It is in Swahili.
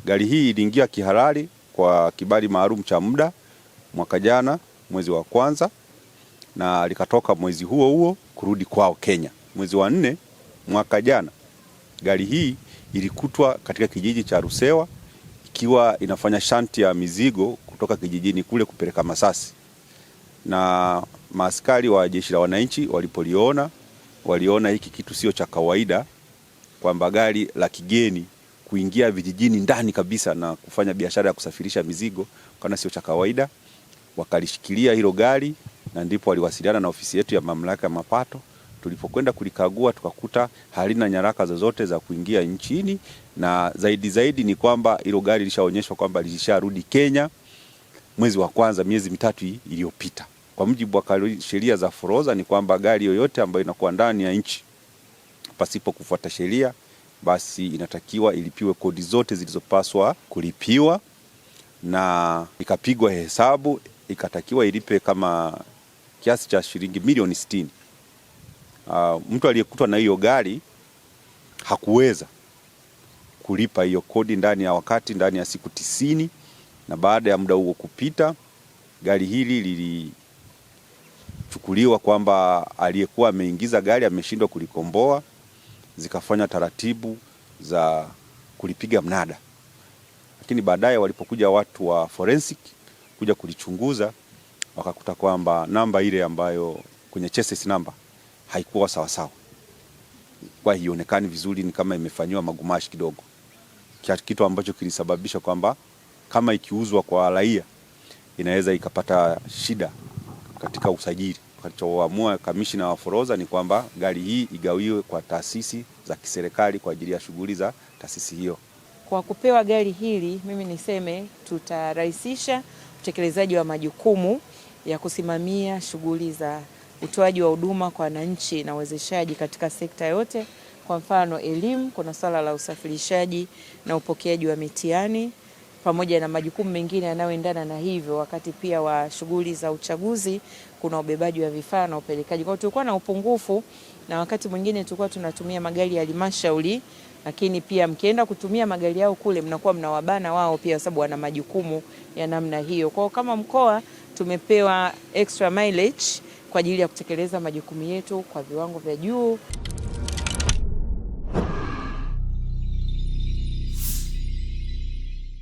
Gari hii iliingia kihalali kwa kibali maalum cha muda mwaka jana mwezi wa kwanza, na likatoka mwezi huo huo kurudi kwao Kenya. Mwezi wa 4 mwaka jana gari hii ilikutwa katika kijiji cha Rusewa ikiwa inafanya shanti ya mizigo kutoka kijijini kule kupeleka Masasi. Na maaskari wa Jeshi la Wananchi waliona hiki kitu sio cha kawaida, kwamba gari la kigeni kuingia vijijini ndani kabisa na kufanya biashara ya kusafirisha mizigo kana sio cha kawaida. Wakalishikilia hilo gari na ndipo waliwasiliana na ofisi yetu ya mamlaka ya mapato. Tulipokwenda kulikagua tukakuta halina nyaraka zozote za kuingia nchini, na zaidi ni kwamba hilo gari lishaonyeshwa kwamba lilisharudi Kenya mwezi wa kwanza, miezi 3 iliyopita. Kwa mujibu wa sheria za forodha ni kwamba gari yoyote ambayo inakuwa ndani ya nchi pasipo kufuata sheria, basi inatakiwa ilipiwe kodi zote zilizopaswa kulipiwa, na ikapigwa hesabu ikatakiwa ilipe kama kiasi cha shilingi milioni 60. Mtu aliyekutwa na hiyo gari hakuweza kulipa hiyo kodi ndani ya siku 90, na baada ya muda huo kupita, gari hili lilichukuliwa kwamba aliyekuwa ameingiza gari ameshindwa kulikomboa, zikafanya taratibu za kulipiga mnada. Lakini baadaye walipokuja watu wa forensic kuja kulichunguza, wakakuta kwamba namba ile ambayo kwenye chassis number haikuwa sawa. Kwa hiyo haionekani vizuri, ni kama imefanywa magumashi kidogo. Kitu ambacho kilisababisha kwamba kama ikiuzwa kwa raia inaweza ikapata shida katika usajili. Kilichoamua kamishna wa forodha ni kwamba gari hii igawiwe kwa taasisi za kiserikali kwa ajili ya shughuli za taasisi hiyo. Kwa kupewa gari hili, mimi niseme tutarahisisha utekelezaji wa majukumu ya kusimamia shughuli za utoaji wa huduma kwa wananchi na uwezeshaji katika sekta yote. Kwa mfano elimu, kuna swala la usafirishaji na upokeaji wa mitihani pamoja na majukumu mengine yanayoendana na hivyo. Wakati pia wa shughuli za uchaguzi kuna ubebaji wa vifaa na upelekaji. Kwa hiyo tulikuwa na upungufu, na wakati mwingine tulikuwa tunatumia magari ya halmashauri, lakini pia mkienda kutumia magari yao kule mnakuwa mnawabana wao pia, sababu wana majukumu ya namna hiyo. Kwa kama mkoa tumepewa extra mileage kwa ajili ya kutekeleza majukumu yetu kwa viwango vya juu.